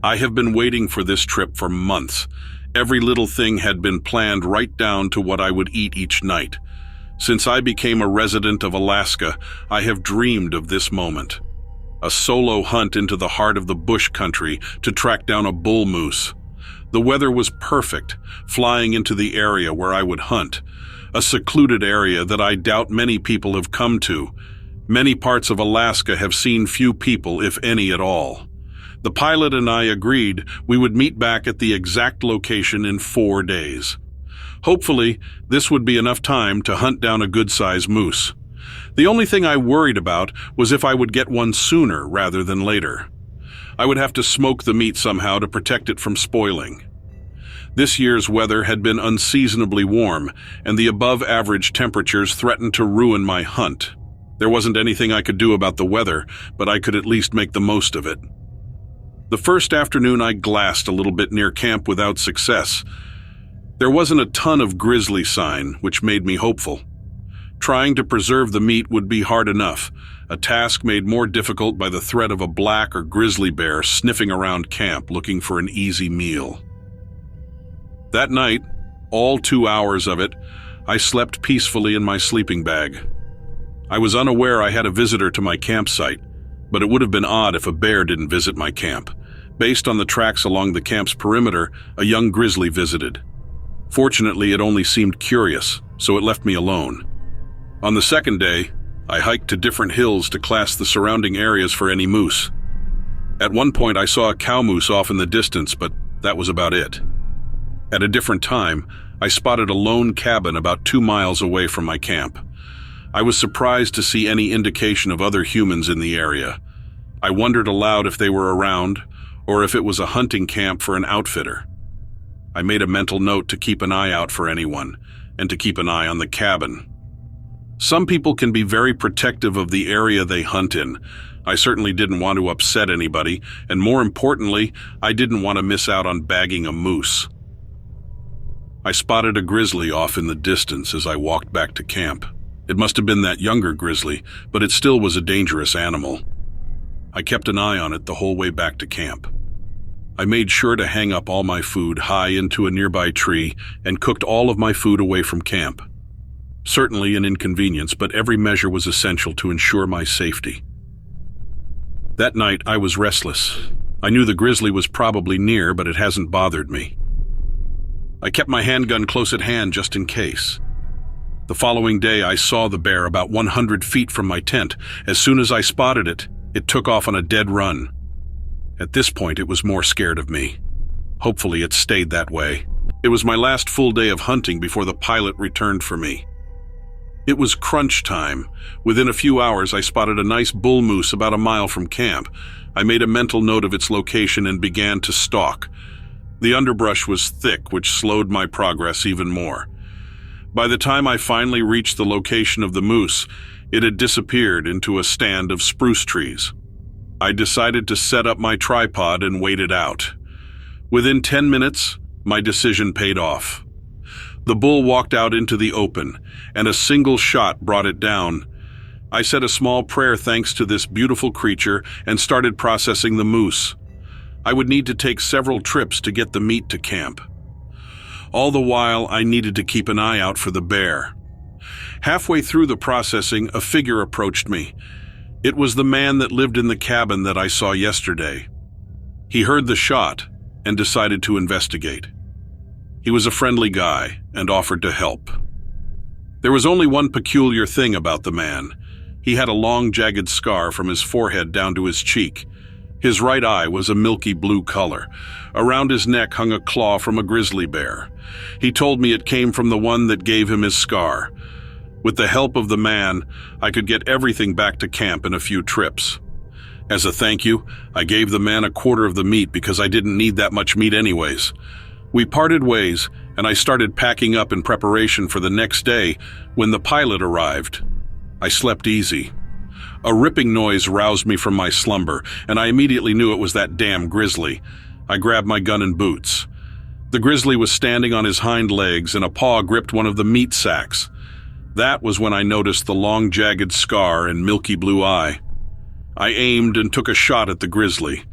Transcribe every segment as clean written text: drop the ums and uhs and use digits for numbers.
I have been waiting for this trip for months. Every little thing had been planned right down to what I would eat each night. Since I became a resident of Alaska, I have dreamed of this moment. A solo hunt into the heart of the bush country to track down a bull moose. The weather was perfect, flying into the area where I would hunt, a secluded area that I doubt many people have come to. Many parts of Alaska have seen few people, if any at all. The pilot and I agreed we would meet back at the exact location in 4 days. Hopefully, this would be enough time to hunt down a good-sized moose. The only thing I worried about was if I would get one sooner rather than later. I would have to smoke the meat somehow to protect it from spoiling. This year's weather had been unseasonably warm, and the above-average temperatures threatened to ruin my hunt. There wasn't anything I could do about the weather, but I could at least make the most of it. The first afternoon I glassed a little bit near camp without success. There wasn't a ton of grizzly sign, which made me hopeful. Trying to preserve the meat would be hard enough, a task made more difficult by the threat of a black or grizzly bear sniffing around camp looking for an easy meal. That night, all 2 hours of it, I slept peacefully in my sleeping bag. I was unaware I had a visitor to my campsite, but it would have been odd if a bear didn't visit my camp. Based on the tracks along the camp's perimeter, a young grizzly visited. Fortunately, it only seemed curious, so it left me alone. On the second day, I hiked to different hills to class the surrounding areas for any moose. At one point, I saw a cow moose off in the distance, but that was about it. At a different time, I spotted a lone cabin about 2 miles away from my camp. I was surprised to see any indication of other humans in the area. I wondered aloud if they were around, or if it was a hunting camp for an outfitter. I made a mental note to keep an eye out for anyone, and to keep an eye on the cabin. Some people can be very protective of the area they hunt in. I certainly didn't want to upset anybody, and more importantly, I didn't want to miss out on bagging a moose. I spotted a grizzly off in the distance as I walked back to camp. It must have been that younger grizzly, but it still was a dangerous animal. I kept an eye on it the whole way back to camp. I made sure to hang up all my food high into a nearby tree and cooked all of my food away from camp. Certainly an inconvenience, but every measure was essential to ensure my safety. That night, I was restless. I knew the grizzly was probably near, but it hasn't bothered me. I kept my handgun close at hand just in case. The following day, I saw the bear about 100 feet from my tent. As soon as I spotted it, it took off on a dead run. At this point, it was more scared of me. Hopefully, it stayed that way. It was my last full day of hunting before the pilot returned for me. It was crunch time. Within a few hours, I spotted a nice bull moose about a mile from camp. I made a mental note of its location and began to stalk. The underbrush was thick, which slowed my progress even more. By the time I finally reached the location of the moose, it had disappeared into a stand of spruce trees. I decided to set up my tripod and wait it out. Within 10 minutes, my decision paid off. The bull walked out into the open, and a single shot brought it down. I said a small prayer thanks to this beautiful creature and started processing the moose. I would need to take several trips to get the meat to camp. All the while, I needed to keep an eye out for the bear. Halfway through the processing, a figure approached me. It was the man that lived in the cabin that I saw yesterday. He heard the shot and decided to investigate. He was a friendly guy and offered to help. There was only one peculiar thing about the man. He had a long, jagged scar from his forehead down to his cheek. His right eye was a milky blue color. Around his neck hung a claw from a grizzly bear. He told me it came from the one that gave him his scar. With the help of the man, I could get everything back to camp in a few trips. As a thank you, I gave the man a quarter of the meat because I didn't need that much meat anyways. We parted ways, and I started packing up in preparation for the next day when the pilot arrived. I slept easy. A ripping noise roused me from my slumber, and I immediately knew it was that damn grizzly. I grabbed my gun and boots. The grizzly was standing on his hind legs, and a paw gripped one of the meat sacks. That was when I noticed the long, jagged scar and milky blue eye. I aimed and took a shot at the grizzly.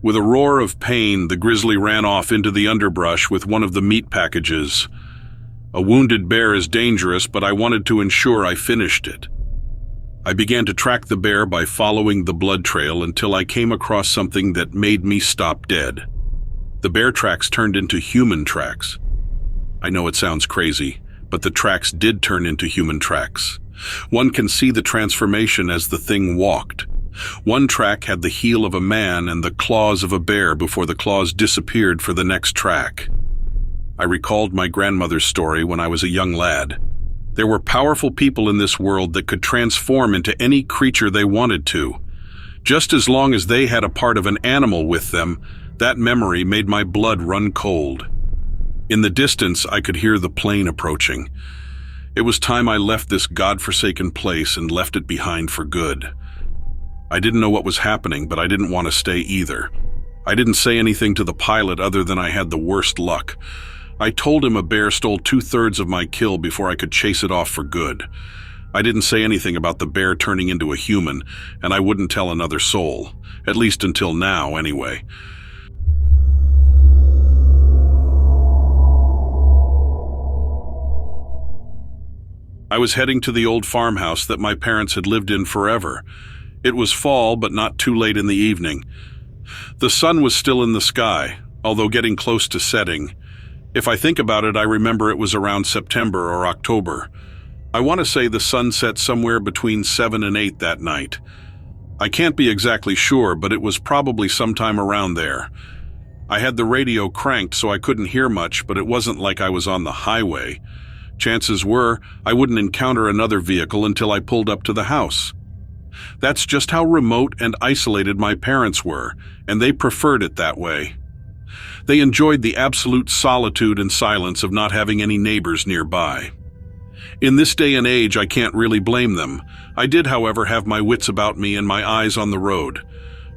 With a roar of pain, the grizzly ran off into the underbrush with one of the meat packages. A wounded bear is dangerous, but I wanted to ensure I finished it. I began to track the bear by following the blood trail until I came across something that made me stop dead. The bear tracks turned into human tracks. I know it sounds crazy, but the tracks did turn into human tracks. One can see the transformation as the thing walked. One track had the heel of a man and the claws of a bear before the claws disappeared for the next track. I recalled my grandmother's story when I was a young lad. There were powerful people in this world that could transform into any creature they wanted to. Just as long as they had a part of an animal with them, that memory made my blood run cold. In the distance, I could hear the plane approaching. It was time I left this godforsaken place and left it behind for good. I didn't know what was happening, but I didn't want to stay either. I didn't say anything to the pilot other than I had the worst luck. I told him a bear stole 2/3 of my kill before I could chase it off for good. I didn't say anything about the bear turning into a human, and I wouldn't tell another soul, at least until now anyway. I was heading to the old farmhouse that my parents had lived in forever. It was fall, but not too late in the evening. The sun was still in the sky, although getting close to setting. If I think about it, I remember it was around September or October. I want to say the sun set somewhere between 7 and 8 that night. I can't be exactly sure, but it was probably sometime around there. I had the radio cranked so I couldn't hear much, but it wasn't like I was on the highway. Chances were I wouldn't encounter another vehicle until I pulled up to the house. That's just how remote and isolated my parents were, and they preferred it that way. They enjoyed the absolute solitude and silence of not having any neighbors nearby. In this day and age, I can't really blame them. I did, however, have my wits about me and my eyes on the road.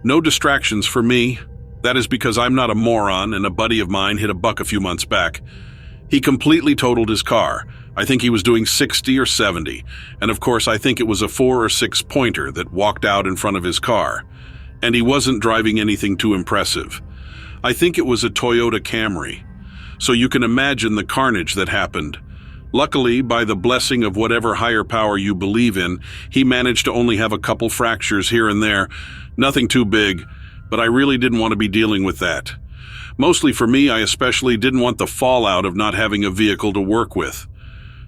No distractions for me. That is because I'm not a moron, and a buddy of mine hit a buck a few months back. He completely totaled his car. I think he was doing 60 or 70, and of course I think it was a 4 or 6 pointer that walked out in front of his car. And he wasn't driving anything too impressive. I think it was a Toyota Camry. So you can imagine the carnage that happened. Luckily, by the blessing of whatever higher power you believe in, he managed to only have a couple fractures here and there. Nothing too big, but I really didn't want to be dealing with that. Mostly for me, I especially didn't want the fallout of not having a vehicle to work with.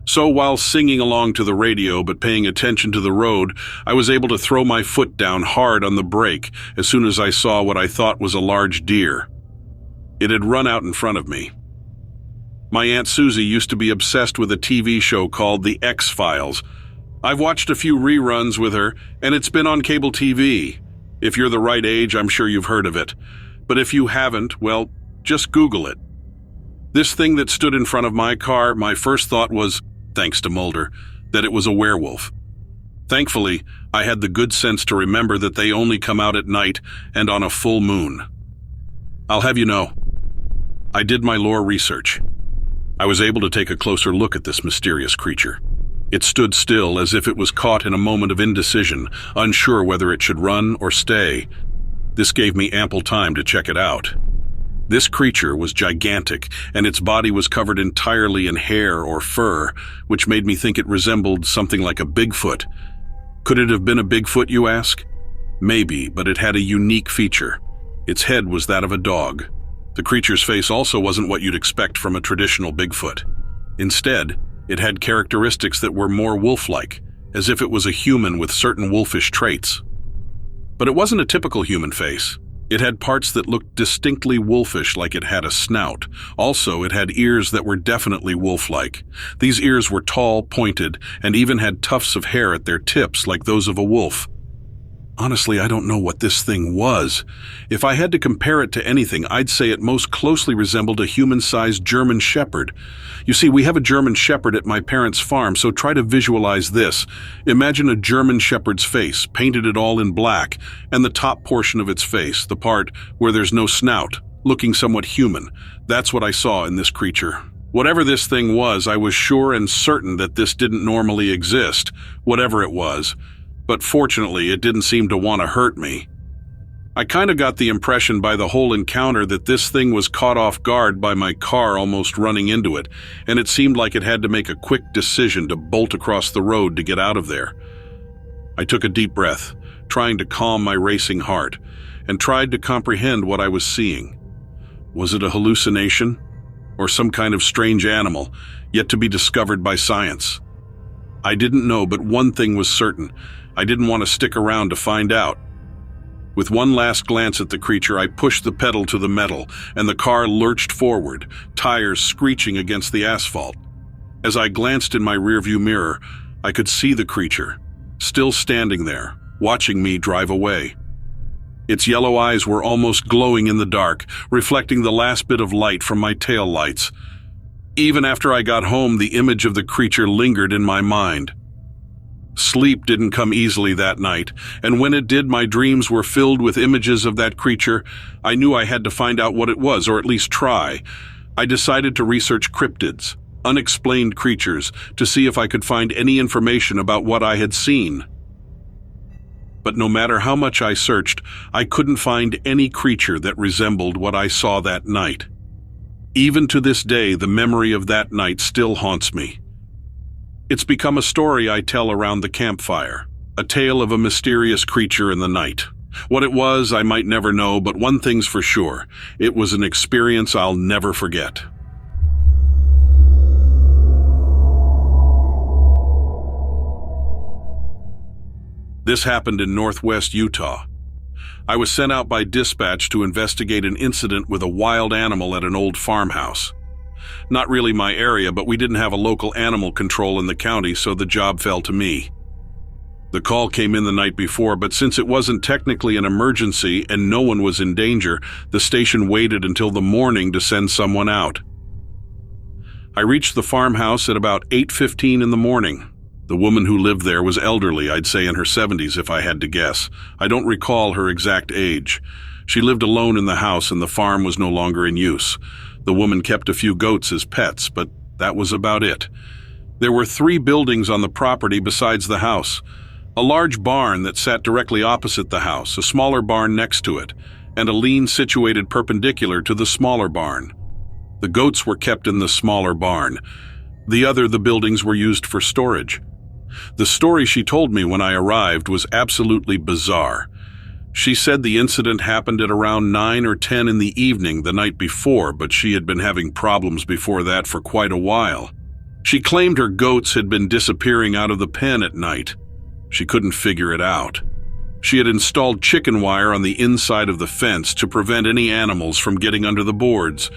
So while singing along to the radio but paying attention to the road, I was able to throw my foot down hard on the brake as soon as I saw what I thought was a large deer. It had run out in front of me. My Aunt Susie used to be obsessed with a TV show called The X-Files. I've watched a few reruns with her, and it's been on cable TV. If you're the right age, I'm sure you've heard of it. But if you haven't, well, just Google it. This thing that stood in front of my car, my first thought was, thanks to Mulder, that it was a werewolf. Thankfully, I had the good sense to remember that they only come out at night and on a full moon. I'll have you know, I did my lore research. I was able to take a closer look at this mysterious creature. It stood still as if it was caught in a moment of indecision, unsure whether it should run or stay. This gave me ample time to check it out. This creature was gigantic, and its body was covered entirely in hair or fur, which made me think it resembled something like a Bigfoot. Could it have been a Bigfoot, you ask? Maybe, but it had a unique feature. Its head was that of a dog. The creature's face also wasn't what you'd expect from a traditional Bigfoot. Instead, it had characteristics that were more wolf-like, as if it was a human with certain wolfish traits. But it wasn't a typical human face. It had parts that looked distinctly wolfish, like it had a snout. Also, it had ears that were definitely wolf-like. These ears were tall, pointed, and even had tufts of hair at their tips like those of a wolf. Honestly, I don't know what this thing was. If I had to compare it to anything, I'd say it most closely resembled a human-sized German Shepherd. You see, we have a German Shepherd at my parents' farm, so try to visualize this. Imagine a German Shepherd's face, painted it all in black, and the top portion of its face, the part where there's no snout, looking somewhat human. That's what I saw in this creature. Whatever this thing was, I was sure and certain that this didn't normally exist, whatever it was. But fortunately, it didn't seem to want to hurt me. I kind of got the impression by the whole encounter that this thing was caught off guard by my car almost running into it, and it seemed like it had to make a quick decision to bolt across the road to get out of there. I took a deep breath, trying to calm my racing heart, and tried to comprehend what I was seeing. Was it a hallucination? Or some kind of strange animal, yet to be discovered by science? I didn't know, but one thing was certain. I didn't want to stick around to find out. With one last glance at the creature, I pushed the pedal to the metal, and the car lurched forward, tires screeching against the asphalt. As I glanced in my rearview mirror, I could see the creature, still standing there, watching me drive away. Its yellow eyes were almost glowing in the dark, reflecting the last bit of light from my tail lights. Even after I got home, the image of the creature lingered in my mind. Sleep didn't come easily that night, and when it did, my dreams were filled with images of that creature. I knew I had to find out what it was, or at least try. I decided to research cryptids, unexplained creatures, to see if I could find any information about what I had seen. But no matter how much I searched, I couldn't find any creature that resembled what I saw that night. Even to this day, the memory of that night still haunts me. It's become a story I tell around the campfire, a tale of a mysterious creature in the night. What it was, I might never know, but one thing's for sure, it was an experience I'll never forget. This happened in northwest Utah. I was sent out by dispatch to investigate an incident with a wild animal at an old farmhouse. Not really my area, but we didn't have a local animal control in the county, so the job fell to me. The call came in the night before, but since it wasn't technically an emergency and no one was in danger, the station waited until the morning to send someone out. I reached the farmhouse at about 8:15 in the morning. The woman who lived there was elderly, I'd say in her 70s if I had to guess. I don't recall her exact age. She lived alone in the house and the farm was no longer in use. The woman kept a few goats as pets, but that was about it. There were 3 buildings on the property besides the house. A large barn that sat directly opposite the house, a smaller barn next to it, and a lean situated perpendicular to the smaller barn. The goats were kept in the smaller barn. The buildings were used for storage. The story she told me when I arrived was absolutely bizarre. She said the incident happened at around 9 or 10 in the evening the night before, but she had been having problems before that for quite a while. She claimed her goats had been disappearing out of the pen at night. She couldn't figure it out. She had installed chicken wire on the inside of the fence to prevent any animals from getting under the boards,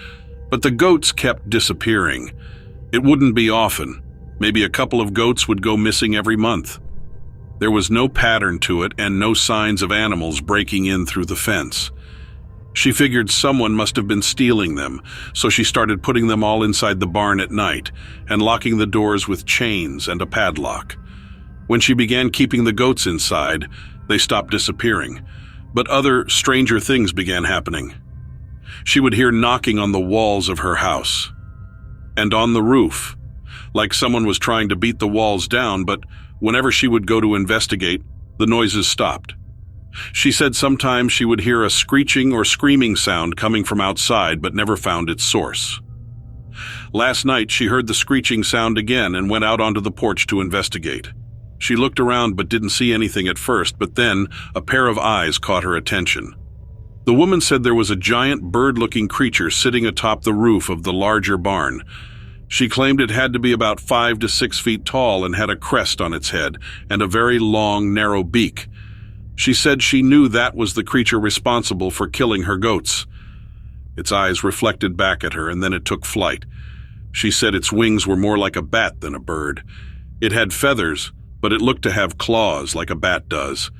but the goats kept disappearing. It wouldn't be often. Maybe a couple of goats would go missing every month. There was no pattern to it and no signs of animals breaking in through the fence. She figured someone must have been stealing them, so she started putting them all inside the barn at night and locking the doors with chains and a padlock. When she began keeping the goats inside, they stopped disappearing, but other, stranger things began happening. She would hear knocking on the walls of her house and on the roof, like someone was trying to beat the walls down, but whenever she would go to investigate, the noises stopped. She said sometimes she would hear a screeching or screaming sound coming from outside, but never found its source. Last night, she heard the screeching sound again and went out onto the porch to investigate. She looked around but didn't see anything at first, but then a pair of eyes caught her attention. The woman said there was a giant bird-looking creature sitting atop the roof of the larger barn. She claimed it had to be about 5 to 6 feet tall and had a crest on its head and a very long, narrow beak. She said she knew that was the creature responsible for killing her goats. Its eyes reflected back at her and then it took flight. She said its wings were more like a bat than a bird. It had feathers, but it looked to have claws like a bat does.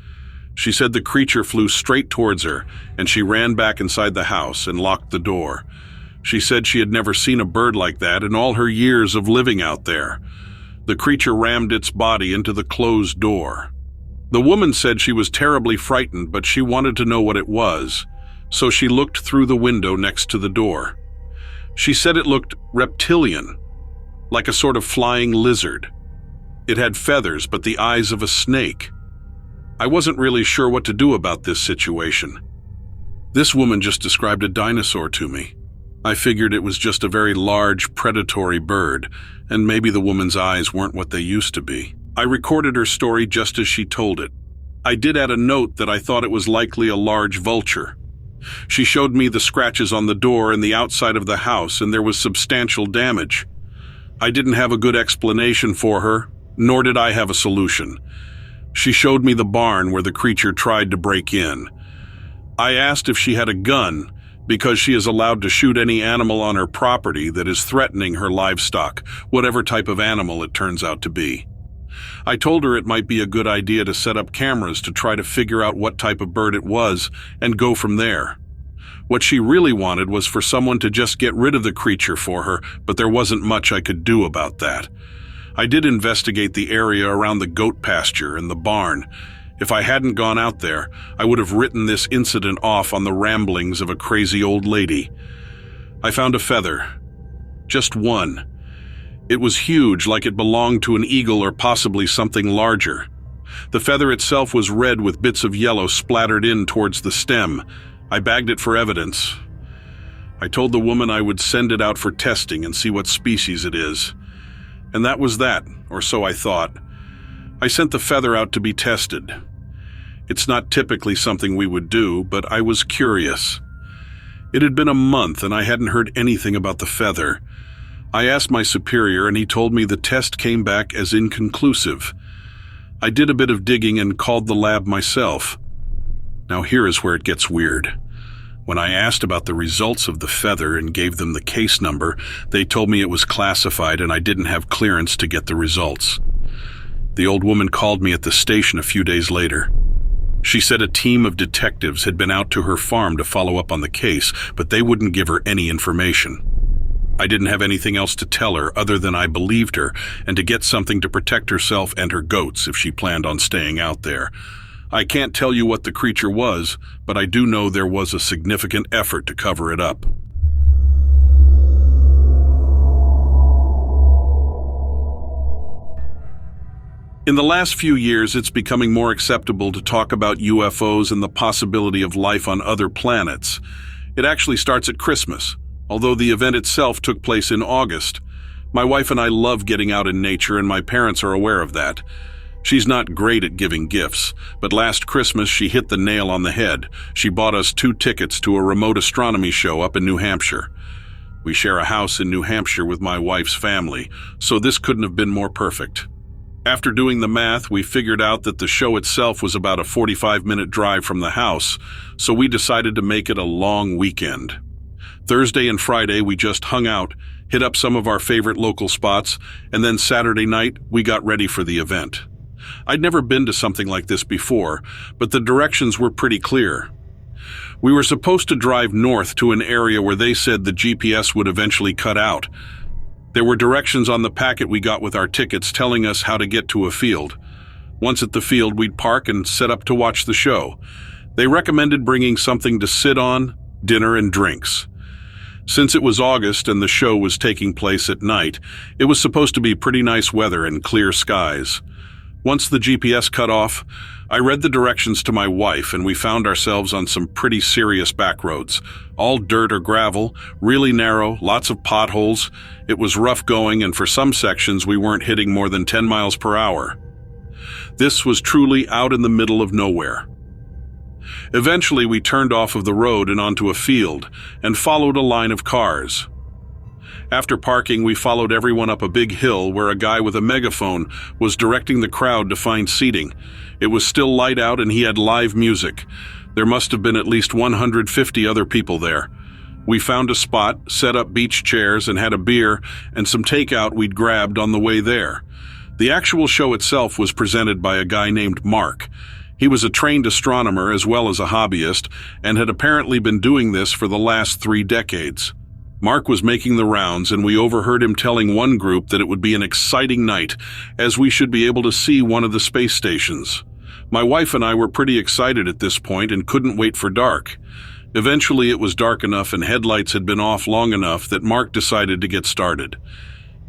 She said the creature flew straight towards her and she ran back inside the house and locked the door. She said she had never seen a bird like that in all her years of living out there. The creature rammed its body into the closed door. The woman said she was terribly frightened, but she wanted to know what it was, so she looked through the window next to the door. She said it looked reptilian, like a sort of flying lizard. It had feathers, but the eyes of a snake. I wasn't really sure what to do about this situation. This woman just described a dinosaur to me. I figured it was just a very large, predatory bird, and maybe the woman's eyes weren't what they used to be. I recorded her story just as she told it. I did add a note that I thought it was likely a large vulture. She showed me the scratches on the door and the outside of the house, and there was substantial damage. I didn't have a good explanation for her, nor did I have a solution. She showed me the barn where the creature tried to break in. I asked if she had a gun, because she is allowed to shoot any animal on her property that is threatening her livestock, whatever type of animal it turns out to be. I told her it might be a good idea to set up cameras to try to figure out what type of bird it was and go from there. What she really wanted was for someone to just get rid of the creature for her, but there wasn't much I could do about that. I did investigate the area around the goat pasture and the barn. If I hadn't gone out there, I would have written this incident off on the ramblings of a crazy old lady. I found a feather. Just one. It was huge, like it belonged to an eagle or possibly something larger. The feather itself was red with bits of yellow splattered in towards the stem. I bagged it for evidence. I told the woman I would send it out for testing and see what species it is. And that was that, or so I thought. I sent the feather out to be tested. It's not typically something we would do, but I was curious. It had been a month and I hadn't heard anything about the feather. I asked my superior and he told me the test came back as inconclusive. I did a bit of digging and called the lab myself. Now here is where it gets weird. When I asked about the results of the feather and gave them the case number, they told me it was classified and I didn't have clearance to get the results. The old woman called me at the station a few days later. She said a team of detectives had been out to her farm to follow up on the case, but they wouldn't give her any information. I didn't have anything else to tell her other than I believed her and to get something to protect herself and her goats if she planned on staying out there. I can't tell you what the creature was, but I do know there was a significant effort to cover it up. In the last few years, it's becoming more acceptable to talk about UFOs and the possibility of life on other planets. It actually starts at Christmas, although the event itself took place in August. My wife and I love getting out in nature, and my parents are aware of that. She's not great at giving gifts, but last Christmas she hit the nail on the head. She bought us 2 tickets to a remote astronomy show up in New Hampshire. We share a house in New Hampshire with my wife's family, so this couldn't have been more perfect. After doing the math, we figured out that the show itself was about a 45-minute drive from the house, so we decided to make it a long weekend. Thursday and Friday we just hung out, hit up some of our favorite local spots, and then Saturday night we got ready for the event. I'd never been to something like this before, but the directions were pretty clear. We were supposed to drive north to an area where they said the GPS would eventually cut out. There were directions on the packet we got with our tickets telling us how to get to a field. Once at the field, we'd park and set up to watch the show. They recommended bringing something to sit on, dinner, and drinks. Since it was August and the show was taking place at night, it was supposed to be pretty nice weather and clear skies. Once the GPS cut off, I read the directions to my wife and we found ourselves on some pretty serious back roads. All dirt or gravel, really narrow, lots of potholes. It was rough going, and for some sections we weren't hitting more than 10 miles per hour. This was truly out in the middle of nowhere. Eventually we turned off of the road and onto a field and followed a line of cars. After parking, we followed everyone up a big hill where a guy with a megaphone was directing the crowd to find seating. It was still light out and he had live music. There must have been at least 150 other people there. We found a spot, set up beach chairs, and had a beer and some takeout we'd grabbed on the way there. The actual show itself was presented by a guy named Mark. He was a trained astronomer as well as a hobbyist and had apparently been doing this for the last 3 decades. Mark was making the rounds, and we overheard him telling one group that it would be an exciting night, as we should be able to see one of the space stations. My wife and I were pretty excited at this point and couldn't wait for dark. Eventually it was dark enough and headlights had been off long enough that Mark decided to get started.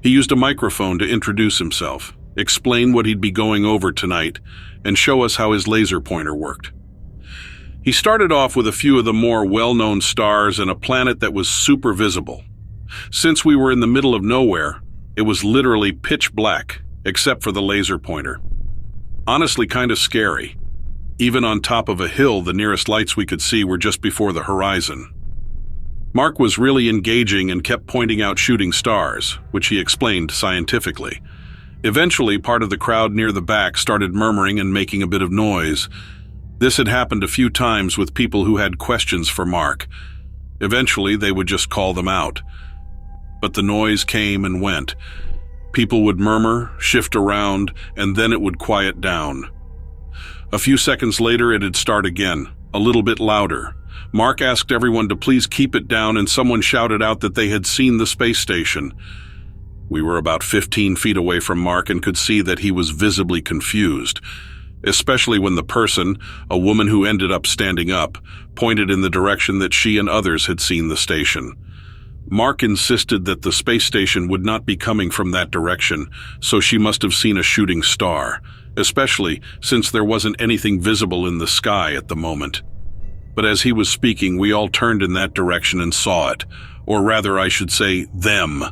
He used a microphone to introduce himself, explain what he'd be going over tonight, and show us how his laser pointer worked. He started off with a few of the more well-known stars and a planet that was super visible. Since we were in the middle of nowhere, it was literally pitch black, except for the laser pointer. Honestly, kind of scary. Even on top of a hill, the nearest lights we could see were just before the horizon. Mark was really engaging and kept pointing out shooting stars, which he explained scientifically. Eventually, part of the crowd near the back started murmuring and making a bit of noise. This had happened a few times with people who had questions for Mark. Eventually, they would just call them out. But the noise came and went. People would murmur, shift around, and then it would quiet down. A few seconds later, it'd start again, a little bit louder. Mark asked everyone to please keep it down, and someone shouted out that they had seen the space station. We were about 15 feet away from Mark and could see that he was visibly confused, especially when the person, a woman who ended up standing up, pointed in the direction that she and others had seen the station. Mark insisted that the space station would not be coming from that direction, so she must have seen a shooting star, especially since there wasn't anything visible in the sky at the moment. But as he was speaking, we all turned in that direction and saw it, or rather I should say them.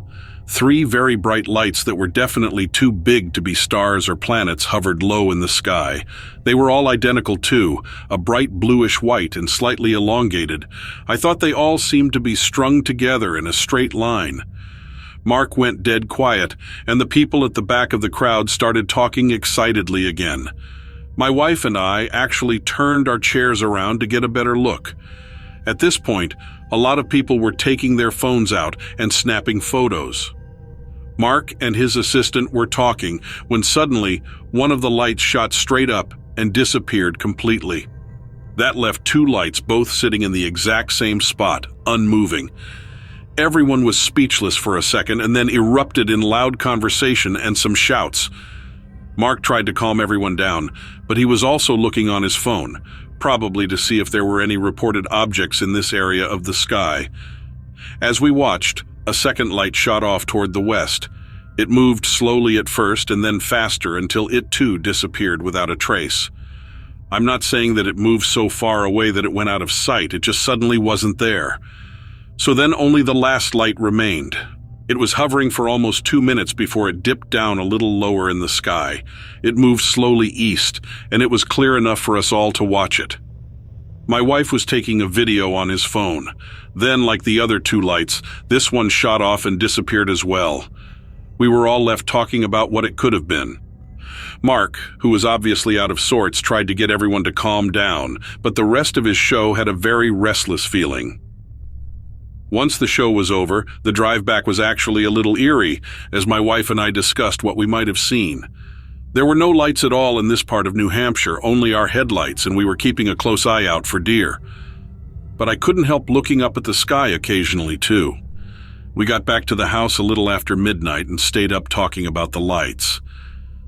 3 very bright lights that were definitely too big to be stars or planets hovered low in the sky. They were all identical too, a bright bluish white and slightly elongated. I thought they all seemed to be strung together in a straight line. Mark went dead quiet, and the people at the back of the crowd started talking excitedly again. My wife and I actually turned our chairs around to get a better look. At this point, a lot of people were taking their phones out and snapping photos. Mark and his assistant were talking when suddenly one of the lights shot straight up and disappeared completely. That left 2 lights both sitting in the exact same spot, unmoving. Everyone was speechless for a second and then erupted in loud conversation and some shouts. Mark tried to calm everyone down, but he was also looking on his phone, probably to see if there were any reported objects in this area of the sky. As we watched, a second light shot off toward the west. It moved slowly at first and then faster until it too disappeared without a trace. I'm not saying that it moved so far away that it went out of sight, it just suddenly wasn't there. So then only the last light remained. It was hovering for almost 2 minutes before it dipped down a little lower in the sky. It moved slowly east, and it was clear enough for us all to watch it. My wife was taking a video on his phone. Then, like the other 2 lights, this one shot off and disappeared as well. We were all left talking about what it could have been. Mark, who was obviously out of sorts, tried to get everyone to calm down, but the rest of his show had a very restless feeling. Once the show was over, the drive back was actually a little eerie, as my wife and I discussed what we might have seen. There were no lights at all in this part of New Hampshire, only our headlights, and we were keeping a close eye out for deer. But I couldn't help looking up at the sky occasionally, too. We got back to the house a little after midnight and stayed up talking about the lights.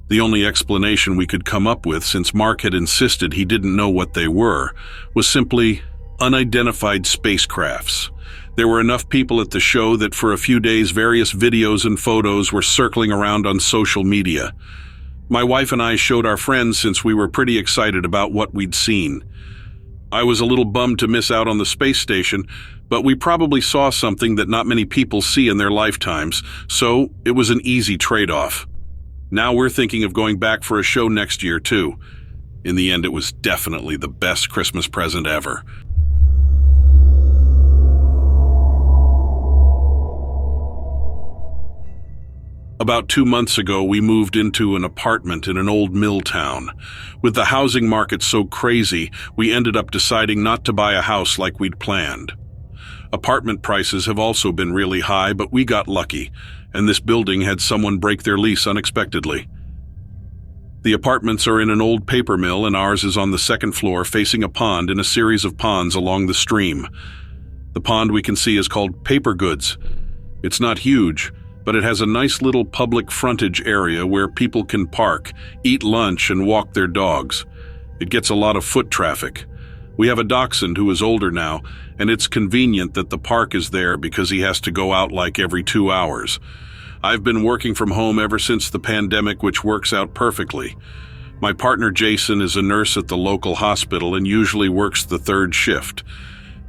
The only explanation we could come up with, since Mark had insisted he didn't know what they were, was simply unidentified spacecrafts. There were enough people at the show that for a few days various videos and photos were circling around on social media. My wife and I showed our friends since we were pretty excited about what we'd seen. I was a little bummed to miss out on the space station, but we probably saw something that not many people see in their lifetimes, so it was an easy trade-off. Now we're thinking of going back for a show next year, too. In the end, it was definitely the best Christmas present ever. About 2 months ago, we moved into an apartment in an old mill town. With the housing market so crazy, we ended up deciding not to buy a house like we'd planned. Apartment prices have also been really high, but we got lucky, and this building had someone break their lease unexpectedly. The apartments are in an old paper mill, and ours is on the 2nd floor facing a pond in a series of ponds along the stream. The pond we can see is called Paper Goods. It's not huge, but it has a nice little public frontage area where people can park, eat lunch, and walk their dogs. It gets a lot of foot traffic. We have a dachshund who is older now, and it's convenient that the park is there because he has to go out like every 2 hours. I've been working from home ever since the pandemic, which works out perfectly. My partner Jason is a nurse at the local hospital and usually works the third shift.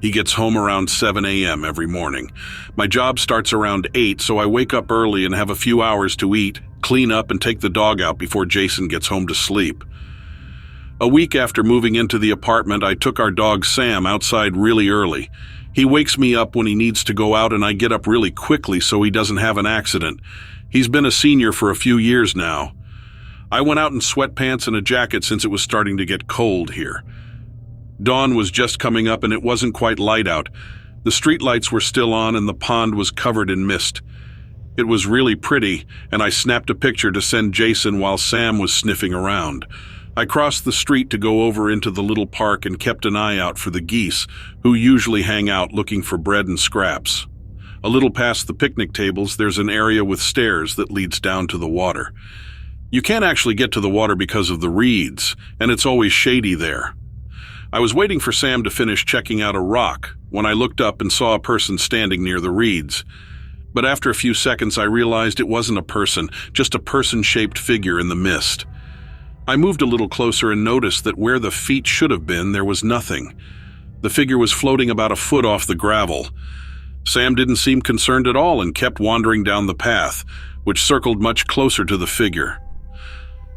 He gets home around 7 a.m. every morning. My job starts around 8, so I wake up early and have a few hours to eat, clean up, and take the dog out before Jason gets home to sleep. A week after moving into the apartment, I took our dog Sam outside really early. He wakes me up when he needs to go out, and I get up really quickly so he doesn't have an accident. He's been a senior for a few years now. I went out in sweatpants and a jacket since it was starting to get cold here. Dawn was just coming up and it wasn't quite light out. The streetlights were still on and the pond was covered in mist. It was really pretty, and I snapped a picture to send Jason while Sam was sniffing around. I crossed the street to go over into the little park and kept an eye out for the geese, who usually hang out looking for bread and scraps. A little past the picnic tables, there's an area with stairs that leads down to the water. You can't actually get to the water because of the reeds, and it's always shady there. I was waiting for Sam to finish checking out a rock when I looked up and saw a person standing near the reeds. But after a few seconds, I realized it wasn't a person, just a person-shaped figure in the mist. I moved a little closer and noticed that where the feet should have been, there was nothing. The figure was floating about a foot off the gravel. Sam didn't seem concerned at all and kept wandering down the path, which circled much closer to the figure.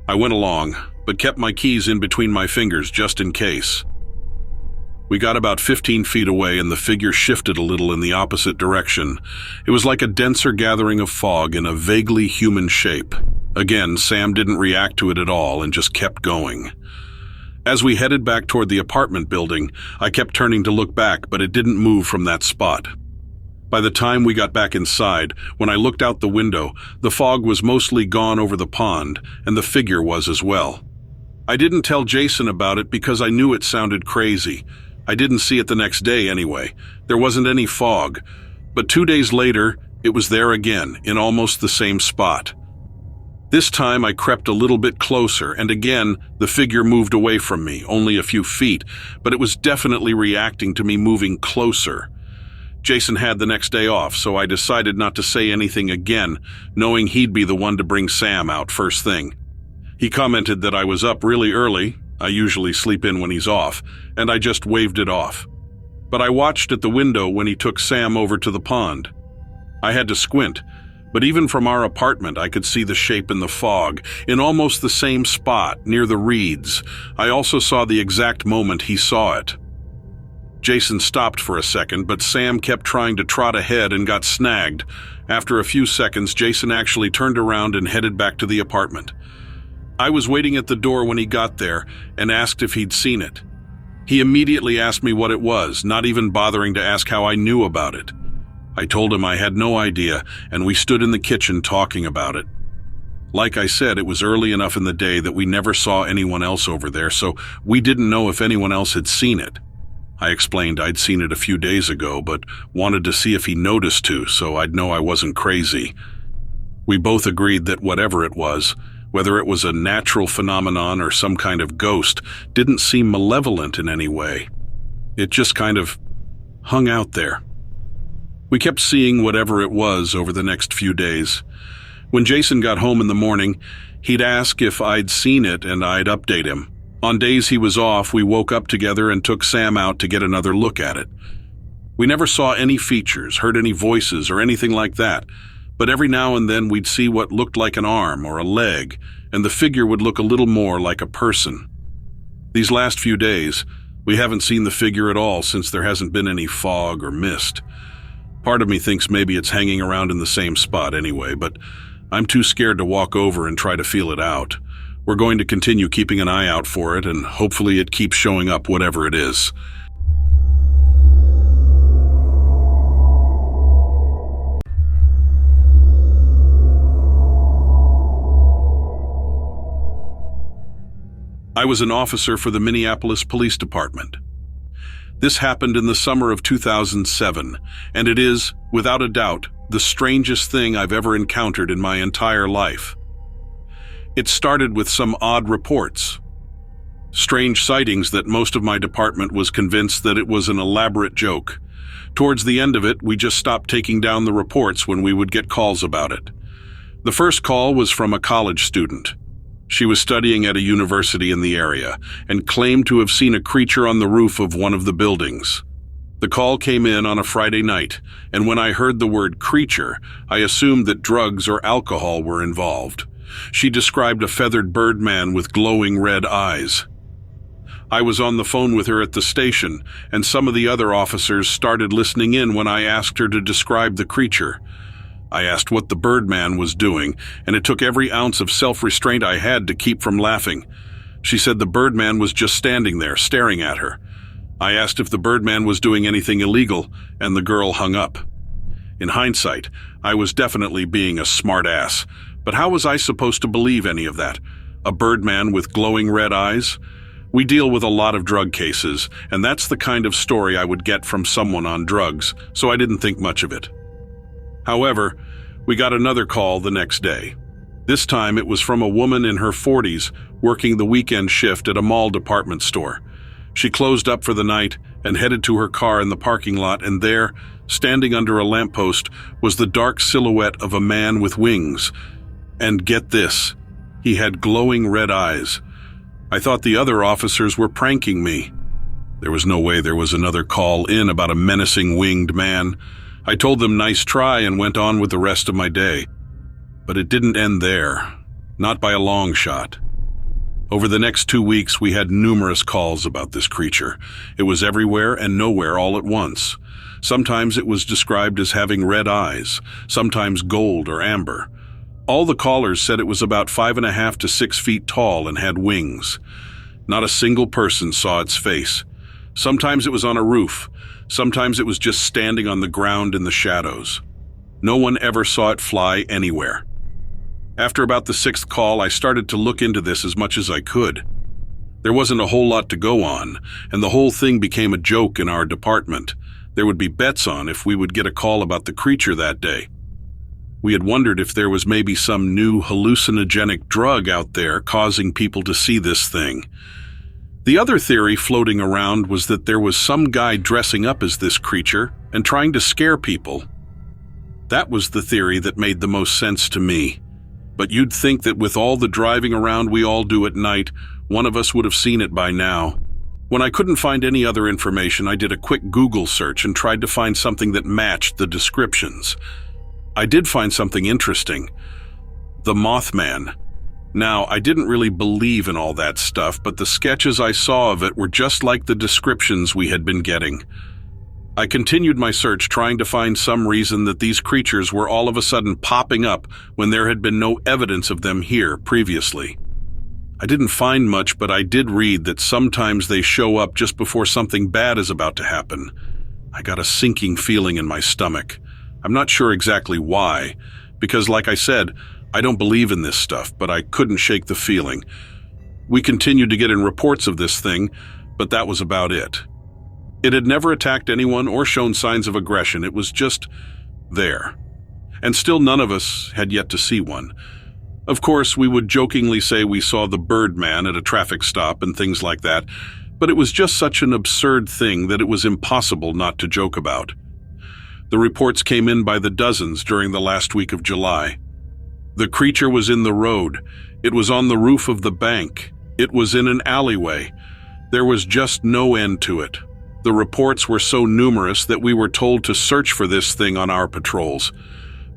I went along, but kept my keys in between my fingers just in case. We got about 15 feet away and the figure shifted a little in the opposite direction. It was like a denser gathering of fog in a vaguely human shape. Again, Sam didn't react to it at all and just kept going. As we headed back toward the apartment building, I kept turning to look back, but it didn't move from that spot. By the time we got back inside, when I looked out the window, the fog was mostly gone over the pond, and the figure was as well. I didn't tell Jason about it because I knew it sounded crazy. I didn't see it the next day anyway. There wasn't any fog. But 2 days later, it was there again, in almost the same spot. This time I crept a little bit closer, and again, the figure moved away from me, only a few feet, but it was definitely reacting to me moving closer. Jason had the next day off, so I decided not to say anything again, knowing he'd be the one to bring Sam out first thing. He commented that I was up really early. I usually sleep in when he's off, and I just waved it off. But I watched at the window when he took Sam over to the pond. I had to squint, but even from our apartment I could see the shape in the fog, in almost the same spot, near the reeds. I also saw the exact moment he saw it. Jason stopped for a second, but Sam kept trying to trot ahead and got snagged. After a few seconds, Jason actually turned around and headed back to the apartment. I was waiting at the door when he got there and asked if he'd seen it. He immediately asked me what it was, not even bothering to ask how I knew about it. I told him I had no idea, and we stood in the kitchen talking about it. Like I said, it was early enough in the day that we never saw anyone else over there, so we didn't know if anyone else had seen it. I explained I'd seen it a few days ago, but wanted to see if he noticed too, so I'd know I wasn't crazy. We both agreed that whatever it was, whether it was a natural phenomenon or some kind of ghost, didn't seem malevolent in any way. It just kind of hung out there. We kept seeing whatever it was over the next few days. When Jason got home in the morning, he'd ask if I'd seen it and I'd update him. On days he was off, we woke up together and took Sam out to get another look at it. We never saw any features, heard any voices, or anything like that. But every now and then we'd see what looked like an arm or a leg, and the figure would look a little more like a person. These last few days, we haven't seen the figure at all since there hasn't been any fog or mist. Part of me thinks maybe it's hanging around in the same spot anyway, but I'm too scared to walk over and try to feel it out. We're going to continue keeping an eye out for it, and hopefully it keeps showing up whatever it is. I was an officer for the Minneapolis Police Department. This happened in the summer of 2007, and it is, without a doubt, the strangest thing I've ever encountered in my entire life. It started with some odd reports. Strange sightings that most of my department was convinced that it was an elaborate joke. Towards the end of it, we just stopped taking down the reports when we would get calls about it. The first call was from a college student. She was studying at a university in the area and claimed to have seen a creature on the roof of one of the buildings. The call came in on a Friday night, and when I heard the word creature, I assumed that drugs or alcohol were involved. She described a feathered birdman with glowing red eyes. I was on the phone with her at the station, and some of the other officers started listening in when I asked her to describe the creature. I asked what the birdman was doing, and it took every ounce of self-restraint I had to keep from laughing. She said the birdman was just standing there, staring at her. I asked if the birdman was doing anything illegal, and the girl hung up. In hindsight, I was definitely being a smart-ass, but how was I supposed to believe any of that? A birdman with glowing red eyes? We deal with a lot of drug cases, and that's the kind of story I would get from someone on drugs, so I didn't think much of it. However, we got another call the next day. This time it was from a woman in her 40s working the weekend shift at a mall department store. She closed up for the night and headed to her car in the parking lot, and there, standing under a lamppost, was the dark silhouette of a man with wings. And get this, he had glowing red eyes. I thought the other officers were pranking me. There was no way there was another call in about a menacing winged man. I told them nice try and went on with the rest of my day. But it didn't end there, not by a long shot. Over the next 2 weeks, we had numerous calls about this creature. It was everywhere and nowhere all at once. Sometimes it was described as having red eyes, sometimes gold or amber. All the callers said it was about 5.5 to 6 feet tall and had wings. Not a single person saw its face. Sometimes it was on a roof. Sometimes it was just standing on the ground in the shadows. No one ever saw it fly anywhere. After about the 6th call, I started to look into this as much as I could. There wasn't a whole lot to go on, and the whole thing became a joke in our department. There would be bets on if we would get a call about the creature that day. We had wondered if there was maybe some new hallucinogenic drug out there causing people to see this thing. The other theory floating around was that there was some guy dressing up as this creature and trying to scare people. That was the theory that made the most sense to me. But you'd think that with all the driving around we all do at night, one of us would have seen it by now. When I couldn't find any other information, I did a quick Google search and tried to find something that matched the descriptions. I did find something interesting. The Mothman. Now, I didn't really believe in all that stuff, but the sketches I saw of it were just like the descriptions we had been getting. I continued my search, trying to find some reason that these creatures were all of a sudden popping up when there had been no evidence of them here previously. I didn't find much, but I did read that sometimes they show up just before something bad is about to happen. I got a sinking feeling in my stomach. I'm not sure exactly why, because like I said, I don't believe in this stuff, but I couldn't shake the feeling. We continued to get in reports of this thing, but that was about it. It had never attacked anyone or shown signs of aggression. It was just there. And still none of us had yet to see one. Of course, we would jokingly say we saw the Birdman at a traffic stop and things like that, but it was just such an absurd thing that it was impossible not to joke about. The reports came in by the dozens during the last week of July. The creature was in the road. It was on the roof of the bank. It was in an alleyway. There was just no end to it. The reports were so numerous that we were told to search for this thing on our patrols.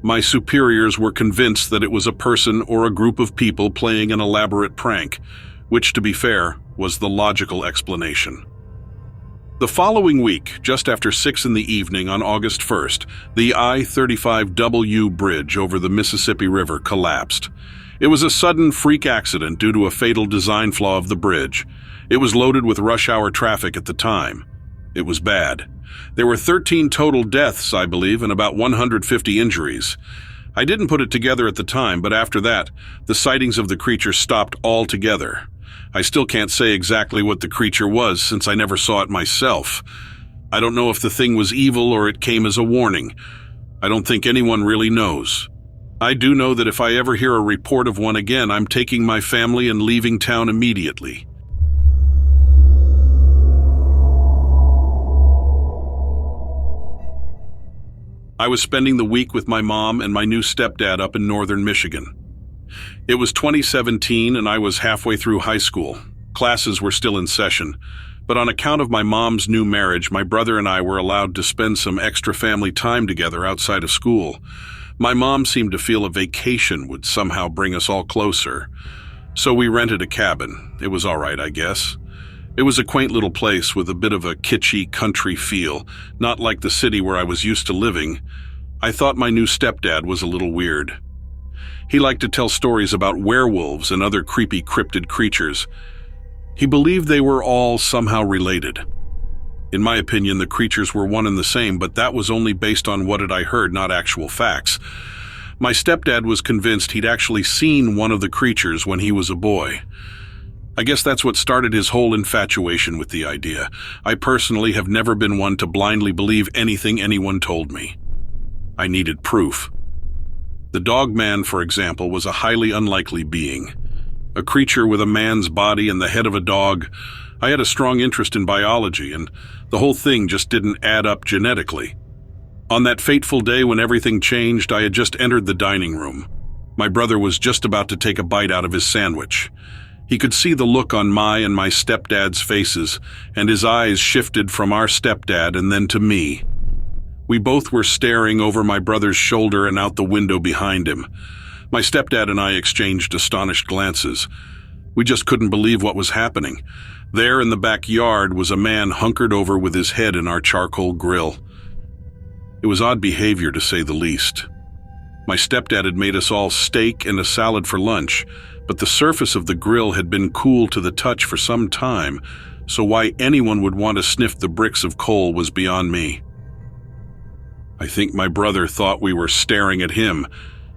My superiors were convinced that it was a person or a group of people playing an elaborate prank, which, to be fair, was the logical explanation. The following week, just after 6 in the evening on August 1st, the I-35W bridge over the Mississippi River collapsed. It was a sudden freak accident due to a fatal design flaw of the bridge. It was loaded with rush hour traffic at the time. It was bad. There were 13 total deaths, I believe, and about 150 injuries. I didn't put it together at the time, but after that, the sightings of the creature stopped altogether. I still can't say exactly what the creature was since I never saw it myself. I don't know if the thing was evil or it came as a warning. I don't think anyone really knows. I do know that if I ever hear a report of one again, I'm taking my family and leaving town immediately. I was spending the week with my mom and my new stepdad up in northern Michigan. It was 2017 and I was halfway through high school. Classes were still in session, but on account of my mom's new marriage, my brother and I were allowed to spend some extra family time together outside of school. My mom seemed to feel a vacation would somehow bring us all closer. So we rented a cabin. It was all right, I guess. It was a quaint little place with a bit of a kitschy country feel, not like the city where I was used to living. I thought my new stepdad was a little weird. He liked to tell stories about werewolves and other creepy cryptid creatures. He believed they were all somehow related. In my opinion, the creatures were one and the same, but that was only based on what I heard, not actual facts. My stepdad was convinced he'd actually seen one of the creatures when he was a boy. I guess that's what started his whole infatuation with the idea. I personally have never been one to blindly believe anything anyone told me. I needed proof. The dog man, for example, was a highly unlikely being. A creature with a man's body and the head of a dog. I had a strong interest in biology, and the whole thing just didn't add up genetically. On that fateful day when everything changed, I had just entered the dining room. My brother was just about to take a bite out of his sandwich. He could see the look on my and my stepdad's faces, and his eyes shifted from our stepdad and then to me. We both were staring over my brother's shoulder and out the window behind him. My stepdad and I exchanged astonished glances. We just couldn't believe what was happening. There in the backyard was a man hunkered over with his head in our charcoal grill. It was odd behavior, to say the least. My stepdad had made us all steak and a salad for lunch, but the surface of the grill had been cool to the touch for some time, so why anyone would want to sniff the bricks of coal was beyond me. I think my brother thought we were staring at him.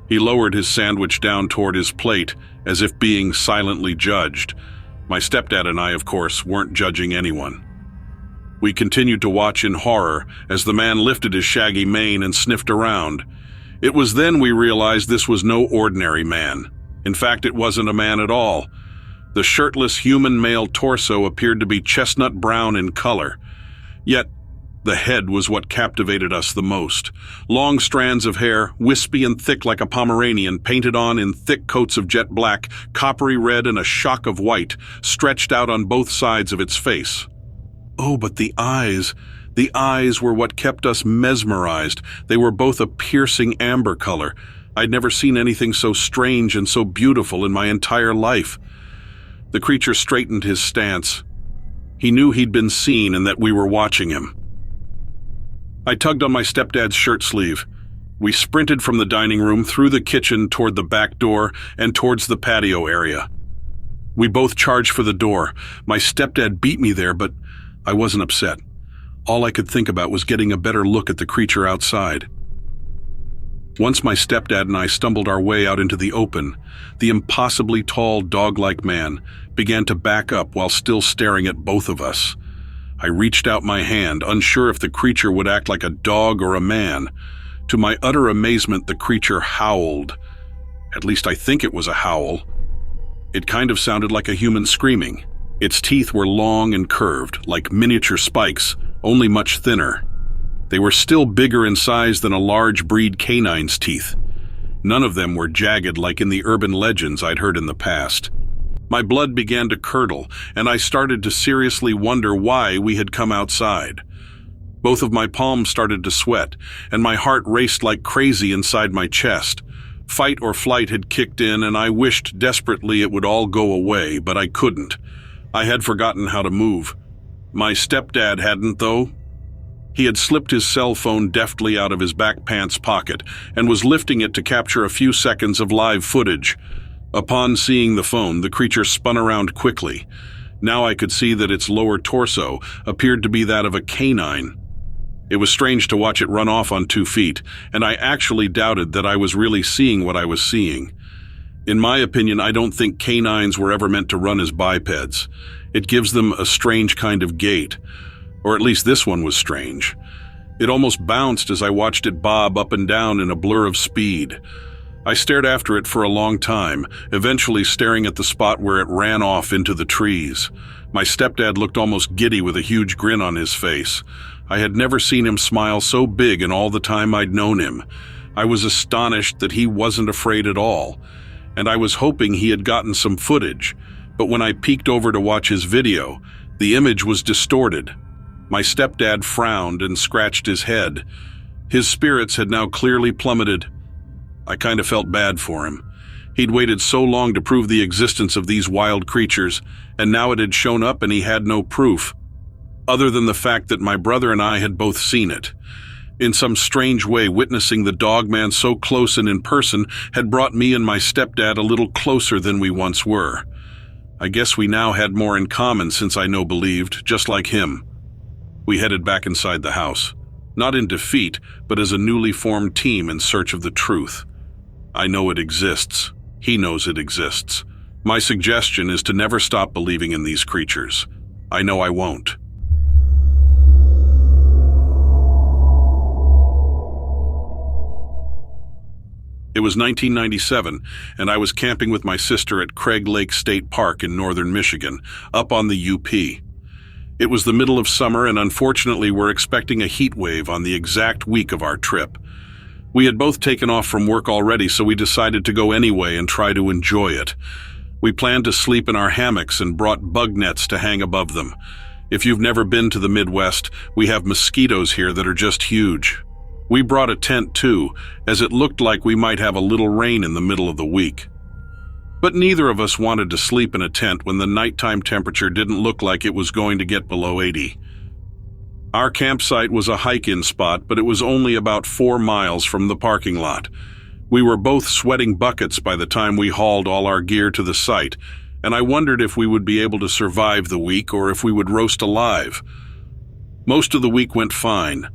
He lowered his sandwich down toward his plate, as if being silently judged. My stepdad and I, of course, weren't judging anyone. We continued to watch in horror as the man lifted his shaggy mane and sniffed around. It was then we realized this was no ordinary man. In fact, it wasn't a man at all. The shirtless human male torso appeared to be chestnut brown in color. Yet, the head was what captivated us the most. Long strands of hair, wispy and thick like a Pomeranian, painted on in thick coats of jet black, coppery red and a shock of white, stretched out on both sides of its face. Oh, but the eyes were what kept us mesmerized. They were both a piercing amber color. I'd never seen anything so strange and so beautiful in my entire life. The creature straightened his stance. He knew he'd been seen and that we were watching him. I tugged on my stepdad's shirt sleeve. We sprinted from the dining room through the kitchen toward the back door and towards the patio area. We both charged for the door. My stepdad beat me there, but I wasn't upset. All I could think about was getting a better look at the creature outside. Once my stepdad and I stumbled our way out into the open, the impossibly tall, dog-like man began to back up while still staring at both of us. I reached out my hand, unsure if the creature would act like a dog or a man. To my utter amazement, the creature howled. At least I think it was a howl. It kind of sounded like a human screaming. Its teeth were long and curved, like miniature spikes, only much thinner. They were still bigger in size than a large breed canine's teeth. None of them were jagged like in the urban legends I'd heard in the past. My blood began to curdle, and I started to seriously wonder why we had come outside. Both of my palms started to sweat, and my heart raced like crazy inside my chest. Fight or flight had kicked in, and I wished desperately it would all go away, but I couldn't. I had forgotten how to move. My stepdad hadn't, though. He had slipped his cell phone deftly out of his back pants pocket and was lifting it to capture a few seconds of live footage. Upon seeing the phone, the creature spun around quickly. Now I could see that its lower torso appeared to be that of a canine. It was strange to watch it run off on 2 feet, and I actually doubted that I was really seeing what I was seeing. In my opinion, I don't think canines were ever meant to run as bipeds. It gives them a strange kind of gait. Or at least this one was strange. It almost bounced as I watched it bob up and down in a blur of speed. I stared after it for a long time, eventually staring at the spot where it ran off into the trees. My stepdad looked almost giddy with a huge grin on his face. I had never seen him smile so big in all the time I'd known him. I was astonished that he wasn't afraid at all. and I was hoping he had gotten some footage, but when I peeked over to watch his video, the image was distorted. My stepdad frowned and scratched his head. His spirits had now clearly plummeted. I kind of felt bad for him. He'd waited so long to prove the existence of these wild creatures, and now it had shown up and he had no proof, other than the fact that my brother and I had both seen it. In some strange way, witnessing the dogman so close and in person had brought me and my stepdad a little closer than we once were. I guess we now had more in common since I believed, just like him. We headed back inside the house, not in defeat, but as a newly formed team in search of the truth. I know it exists. He knows it exists. My suggestion is to never stop believing in these creatures. I know I won't. It was 1997, and I was camping with my sister at Craig Lake State Park in northern Michigan, up on the UP. It was the middle of summer, and unfortunately we're expecting a heat wave on the exact week of our trip. We had both taken off from work already, so we decided to go anyway and try to enjoy it. We planned to sleep in our hammocks and brought bug nets to hang above them. If you've never been to the Midwest, we have mosquitoes here that are just huge. We brought a tent too, as it looked like we might have a little rain in the middle of the week. But neither of us wanted to sleep in a tent when the nighttime temperature didn't look like it was going to get below 80. Our campsite was a hike-in spot, but it was only about 4 miles from the parking lot. We were both sweating buckets by the time we hauled all our gear to the site, and I wondered if we would be able to survive the week or if we would roast alive. Most of the week went fine.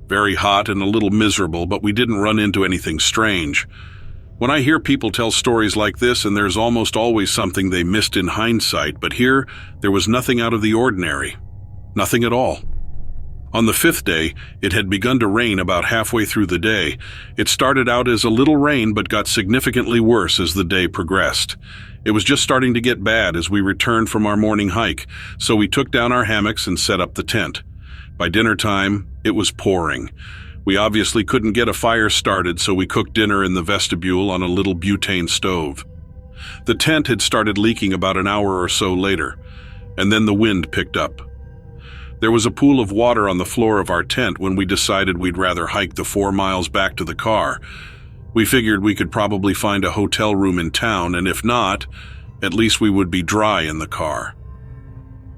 Very hot and a little miserable, but we didn't run into anything strange. When I hear people tell stories like this, and there's almost always something they missed in hindsight, but here, there was nothing out of the ordinary. Nothing at all. On the 5th day, it had begun to rain about halfway through the day. It started out as a little rain, but got significantly worse as the day progressed. It was just starting to get bad as we returned from our morning hike, so we took down our hammocks and set up the tent. By dinner time, it was pouring. We obviously couldn't get a fire started, so we cooked dinner in the vestibule on a little butane stove. The tent had started leaking about an hour or so later, and then the wind picked up. There was a pool of water on the floor of our tent when we decided we'd rather hike the 4 miles back to the car. We figured we could probably find a hotel room in town, and if not, at least we would be dry in the car.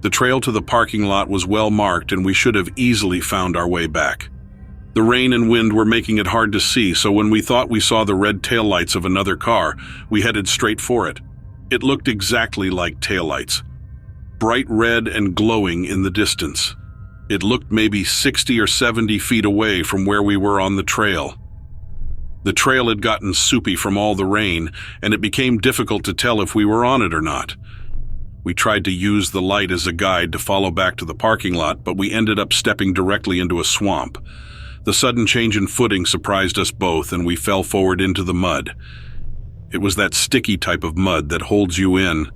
The trail to the parking lot was well marked, and we should have easily found our way back. The rain and wind were making it hard to see, so when we thought we saw the red taillights of another car, we headed straight for it. It looked exactly like taillights, bright red and glowing in the distance. It looked maybe 60 or 70 feet away from where we were on the trail. The trail had gotten soupy from all the rain, and it became difficult to tell if we were on it or not. We tried to use the light as a guide to follow back to the parking lot, but we ended up stepping directly into a swamp. The sudden change in footing surprised us both, and we fell forward into the mud. It was that sticky type of mud that holds you in.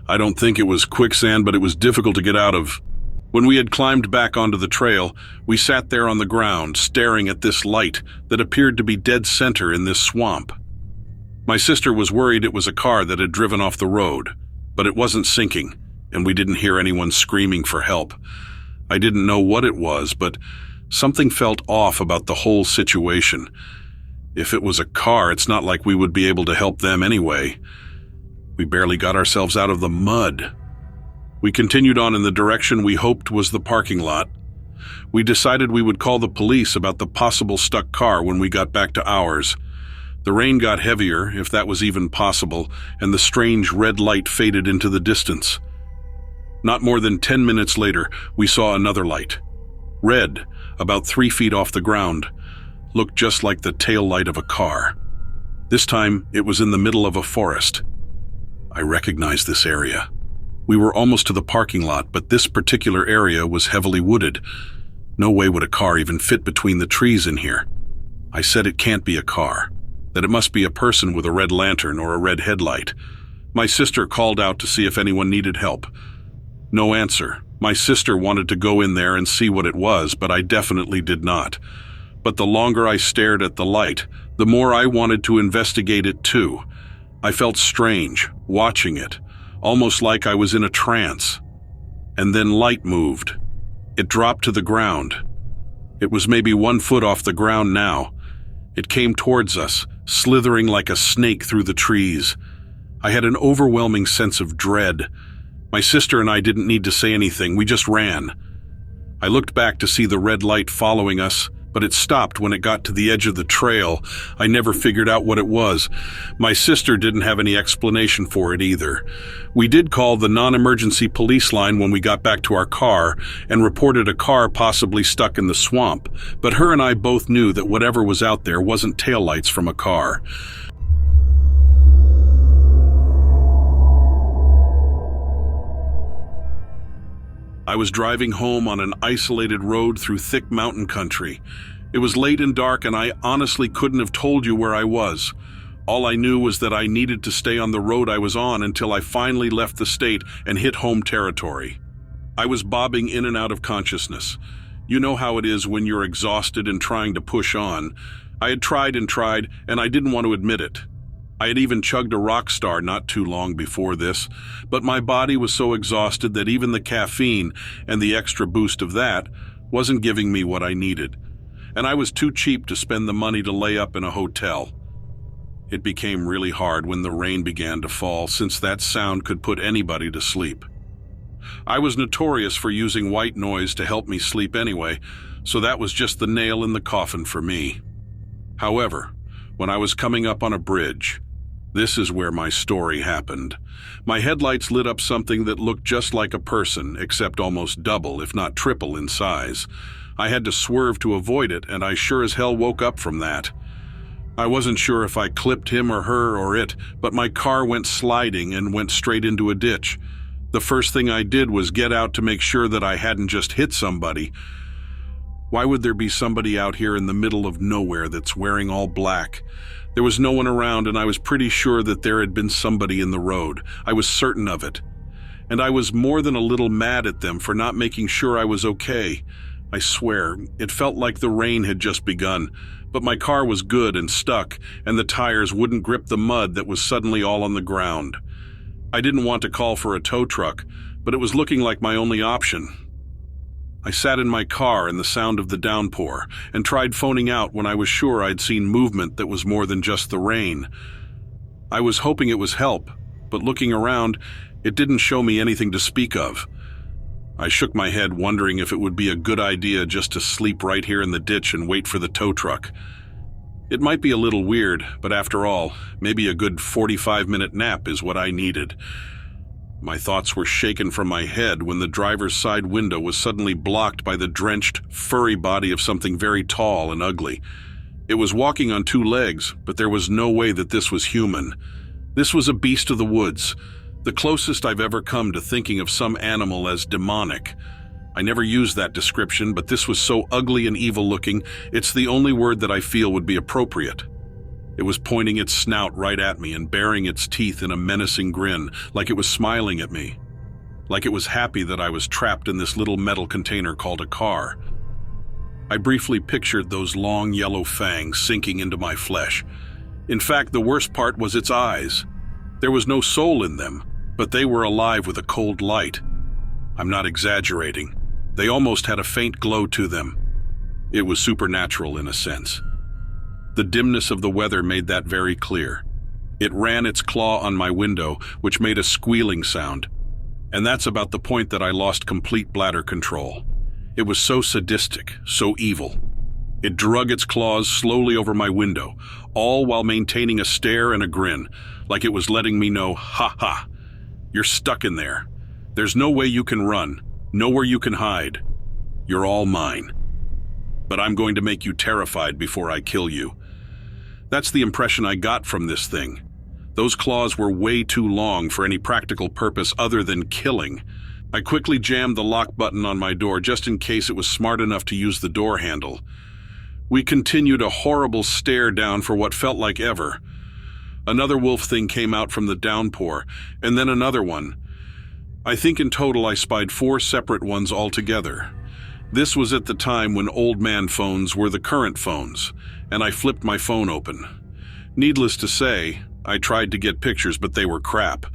I don't think it was quicksand, but it was difficult to get out of. When we had climbed back onto the trail, we sat there on the ground, staring at this light that appeared to be dead center in this swamp. My sister was worried it was a car that had driven off the road, but it wasn't sinking, and we didn't hear anyone screaming for help. I didn't know what it was, but something felt off about the whole situation. If it was a car, it's not like we would be able to help them anyway. We barely got ourselves out of the mud. We continued on in the direction we hoped was the parking lot. We decided we would call the police about the possible stuck car when we got back to ours. The rain got heavier, if that was even possible, and the strange red light faded into the distance. Not more than 10 minutes later, we saw another light. Red, about 3 feet off the ground, looked just like the tail light of a car. This time, it was in the middle of a forest. I recognized this area. We were almost to the parking lot, but this particular area was heavily wooded. No way would a car even fit between the trees in here. I said it can't be a car, that it must be a person with a red lantern or a red headlight. My sister called out to see if anyone needed help. No answer. My sister wanted to go in there and see what it was, but I definitely did not. But the longer I stared at the light, the more I wanted to investigate it too. I felt strange, watching it, almost like I was in a trance. And then light moved. It dropped to the ground. It was maybe 1 foot off the ground now. It came towards us, slithering like a snake through the trees. I had an overwhelming sense of dread. My sister and I didn't need to say anything, we just ran. I looked back to see the red light following us, but it stopped when it got to the edge of the trail. I never figured out what it was. My sister didn't have any explanation for it either. We did call the non-emergency police line when we got back to our car and reported a car possibly stuck in the swamp, but her and I both knew that whatever was out there wasn't taillights from a car. I was driving home on an isolated road through thick mountain country. It was late and dark, and I honestly couldn't have told you where I was. All I knew was that I needed to stay on the road I was on until I finally left the state and hit home territory. I was bobbing in and out of consciousness. You know how it is when you're exhausted and trying to push on. I had tried, and I didn't want to admit it. I had even chugged a rock star not too long before this, but my body was so exhausted that even the caffeine and the extra boost of that wasn't giving me what I needed, and I was too cheap to spend the money to lay up in a hotel. It became really hard when the rain began to fall, since that sound could put anybody to sleep. I was notorious for using white noise to help me sleep anyway, so that was just the nail in the coffin for me. However, when I was coming up on a bridge, this is where my story happened. My headlights lit up something that looked just like a person, except almost double, if not triple, in size. I had to swerve to avoid it, and I sure as hell woke up from that. I wasn't sure if I clipped him or her or it, but my car went sliding and went straight into a ditch. The first thing I did was get out to make sure that I hadn't just hit somebody. Why would there be somebody out here in the middle of nowhere that's wearing all black? There was no one around, and I was pretty sure that there had been somebody in the road. I was certain of it. And I was more than a little mad at them for not making sure I was okay. I swear, it felt like the rain had just begun, but my car was good and stuck, and the tires wouldn't grip the mud that was suddenly all on the ground. I didn't want to call for a tow truck, but it was looking like my only option. I sat in my car in the sound of the downpour and tried phoning out when I was sure I'd seen movement that was more than just the rain. I was hoping it was help, but looking around, it didn't show me anything to speak of. I shook my head, wondering if it would be a good idea just to sleep right here in the ditch and wait for the tow truck. It might be a little weird, but after all, maybe a good 45-minute nap is what I needed. My thoughts were shaken from my head when the driver's side window was suddenly blocked by the drenched, furry body of something very tall and ugly. It was walking on 2 legs, but there was no way that this was human. This was a beast of the woods, the closest I've ever come to thinking of some animal as demonic. I never used that description, but this was so ugly and evil-looking, it's the only word that I feel would be appropriate. It was pointing its snout right at me and baring its teeth in a menacing grin, like it was smiling at me. Like it was happy that I was trapped in this little metal container called a car. I briefly pictured those long yellow fangs sinking into my flesh. In fact, the worst part was its eyes. There was no soul in them, but they were alive with a cold light. I'm not exaggerating. They almost had a faint glow to them. It was supernatural in a sense. The dimness of the weather made that very clear. It ran its claw on my window, which made a squealing sound. And that's about the point that I lost complete bladder control. It was so sadistic, so evil. It drug its claws slowly over my window, all while maintaining a stare and a grin, like it was letting me know, ha ha, you're stuck in there. There's no way you can run, nowhere you can hide. You're all mine. But I'm going to make you terrified before I kill you. That's the impression I got from this thing. Those claws were way too long for any practical purpose other than killing. I quickly jammed the lock button on my door just in case it was smart enough to use the door handle. We continued a horrible stare down for what felt like ever. Another wolf thing came out from the downpour, and then another one. I think in total I spied 4 separate ones altogether. This was at the time when old man phones were the current phones, and I flipped my phone open. Needless to say, I tried to get pictures, but they were crap.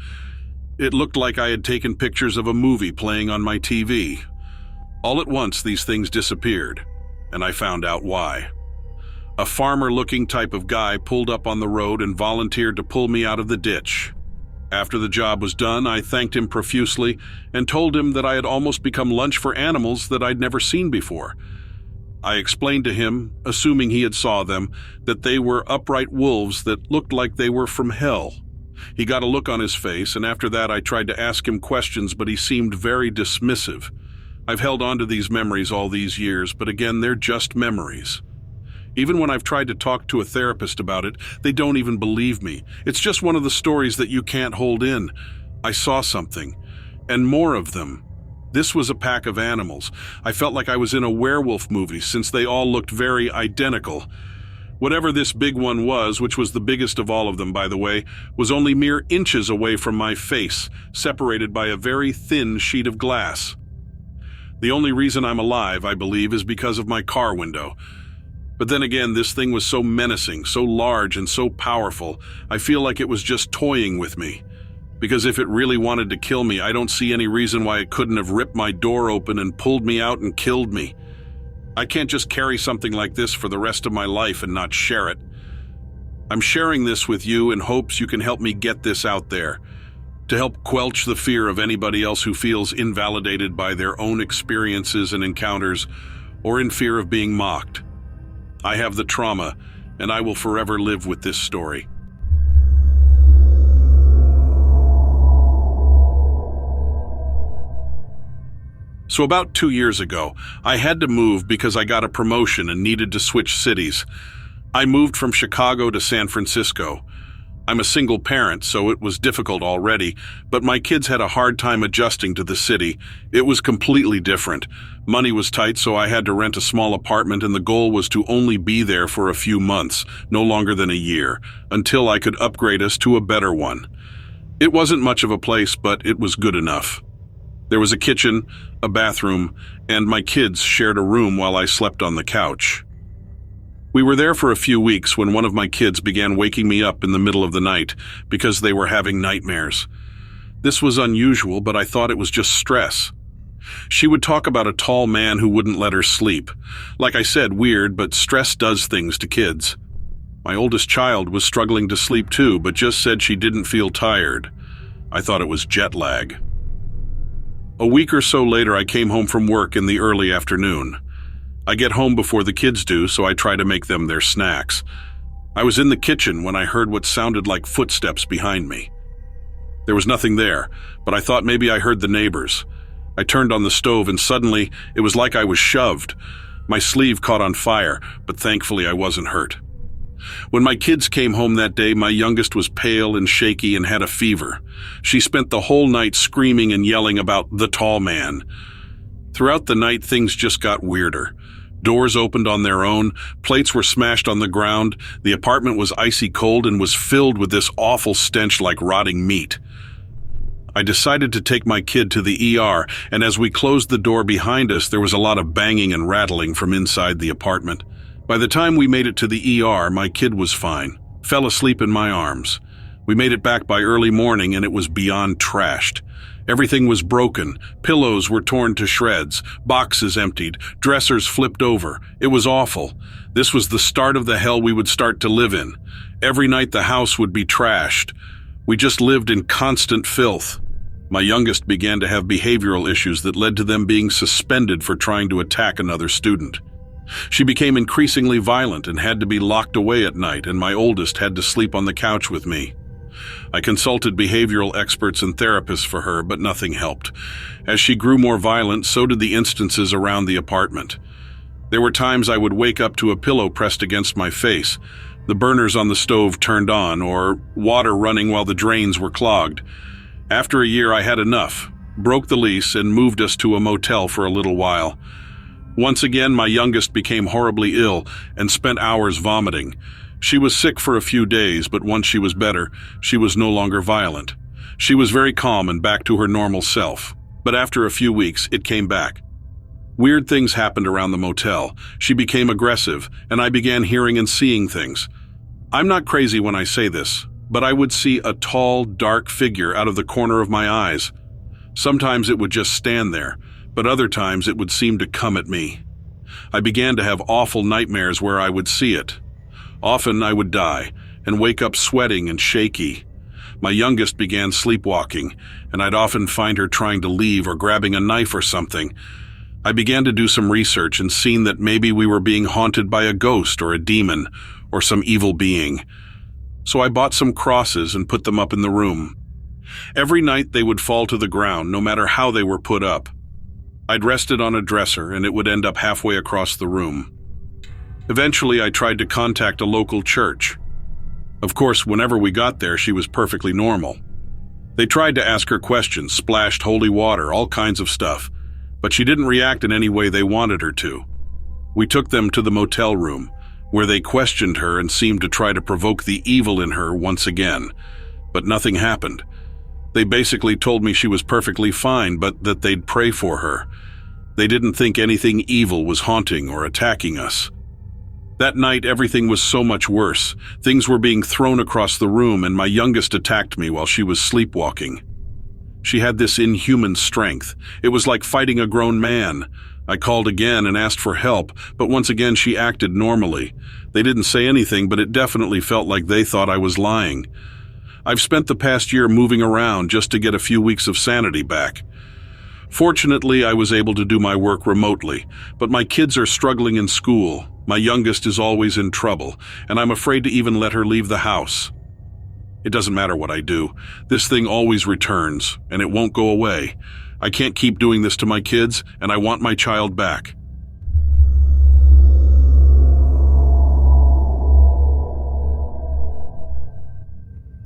It looked like I had taken pictures of a movie playing on my TV. All at once, these things disappeared, and I found out why. A farmer-looking type of guy pulled up on the road and volunteered to pull me out of the ditch. After the job was done, I thanked him profusely and told him that I had almost become lunch for animals that I'd never seen before. I explained to him, assuming he had saw them, that they were upright wolves that looked like they were from hell. He got a look on his face, and after that I tried to ask him questions, but he seemed very dismissive. I've held on to these memories all these years, but again, they're just memories. Even when I've tried to talk to a therapist about it, they don't even believe me. It's just one of the stories that you can't hold in. I saw something, and more of them. This was a pack of animals. I felt like I was in a werewolf movie since they all looked very identical. Whatever this big one was, which was the biggest of all of them, by the way, was only mere inches away from my face, separated by a very thin sheet of glass. The only reason I'm alive, I believe, is because of my car window. But then again, this thing was so menacing, so large and so powerful, I feel like it was just toying with me. Because if it really wanted to kill me, I don't see any reason why it couldn't have ripped my door open and pulled me out and killed me. I can't just carry something like this for the rest of my life and not share it. I'm sharing this with you in hopes you can help me get this out there, to help quelch the fear of anybody else who feels invalidated by their own experiences and encounters, or in fear of being mocked. I have the trauma, and I will forever live with this story. So about 2 years ago, I had to move because I got a promotion and needed to switch cities. I moved from Chicago to San Francisco. I'm a single parent, so it was difficult already, but my kids had a hard time adjusting to the city. It was completely different. Money was tight, so I had to rent a small apartment, and the goal was to only be there for a few months, no longer than a year, until I could upgrade us to a better one. It wasn't much of a place, but it was good enough. There was a kitchen, a bathroom, and my kids shared a room while I slept on the couch. We were there for a few weeks when one of my kids began waking me up in the middle of the night because they were having nightmares. This was unusual, but I thought it was just stress. She would talk about a tall man who wouldn't let her sleep. Like I said, weird, but stress does things to kids. My oldest child was struggling to sleep too, but just said she didn't feel tired. I thought it was jet lag. A week or so later, I came home from work in the early afternoon. I get home before the kids do, so I try to make them their snacks. I was in the kitchen when I heard what sounded like footsteps behind me. There was nothing there, but I thought maybe I heard the neighbors. I turned on the stove and suddenly it was like I was shoved. My sleeve caught on fire, but thankfully I wasn't hurt. When my kids came home that day, my youngest was pale and shaky and had a fever. She spent the whole night screaming and yelling about the tall man. Throughout the night, things just got weirder. Doors opened on their own, plates were smashed on the ground, the apartment was icy cold and was filled with this awful stench like rotting meat. I decided to take my kid to the ER, and as we closed the door behind us, there was a lot of banging and rattling from inside the apartment. By the time we made it to the ER, my kid was fine, fell asleep in my arms. We made it back by early morning and it was beyond trashed. Everything was broken, pillows were torn to shreds, boxes emptied, dressers flipped over. It was awful. This was the start of the hell we would start to live in. Every night the house would be trashed. We just lived in constant filth. My youngest began to have behavioral issues that led to them being suspended for trying to attack another student. She became increasingly violent and had to be locked away at night, and my oldest had to sleep on the couch with me. I consulted behavioral experts and therapists for her, but nothing helped. As she grew more violent, so did the instances around the apartment. There were times I would wake up to a pillow pressed against my face, the burners on the stove turned on, or water running while the drains were clogged. After a year, I had enough, broke the lease, and moved us to a motel for a little while. Once again, my youngest became horribly ill and spent hours vomiting. She was sick for a few days, but once she was better, she was no longer violent. She was very calm and back to her normal self. But after a few weeks, it came back. Weird things happened around the motel. She became aggressive, and I began hearing and seeing things. I'm not crazy when I say this. but I would see a tall, dark figure out of the corner of my eyes. Sometimes it would just stand there, but other times it would seem to come at me. I began to have awful nightmares where I would see it. Often I would die and wake up sweating and shaky. My youngest began sleepwalking, and I'd often find her trying to leave or grabbing a knife or something. I began to do some research and seen that maybe we were being haunted by a ghost or a demon or some evil being. So I bought some crosses and put them up in the room. Every night they would fall to the ground, no matter how they were put up. I'd rest it on a dresser and it would end up halfway across the room. Eventually I tried to contact a local church. Of course, whenever we got there, she was perfectly normal. They tried to ask her questions, splashed holy water, all kinds of stuff, but she didn't react in any way they wanted her to. We took them to the motel room, where they questioned her and seemed to try to provoke the evil in her once again, but nothing happened. They basically told me she was perfectly fine, but that they'd pray for her. They didn't think anything evil was haunting or attacking us. That night, everything was so much worse. Things were being thrown across the room, and my youngest attacked me while she was sleepwalking. She had this inhuman strength. It was like fighting a grown man. I called again and asked for help, but once again she acted normally. They didn't say anything, but it definitely felt like they thought I was lying. I've spent the past year moving around just to get a few weeks of sanity back. Fortunately, I was able to do my work remotely, but my kids are struggling in school. My youngest is always in trouble, and I'm afraid to even let her leave the house. It doesn't matter what I do. This thing always returns, and it won't go away. I can't keep doing this to my kids, and I want my child back.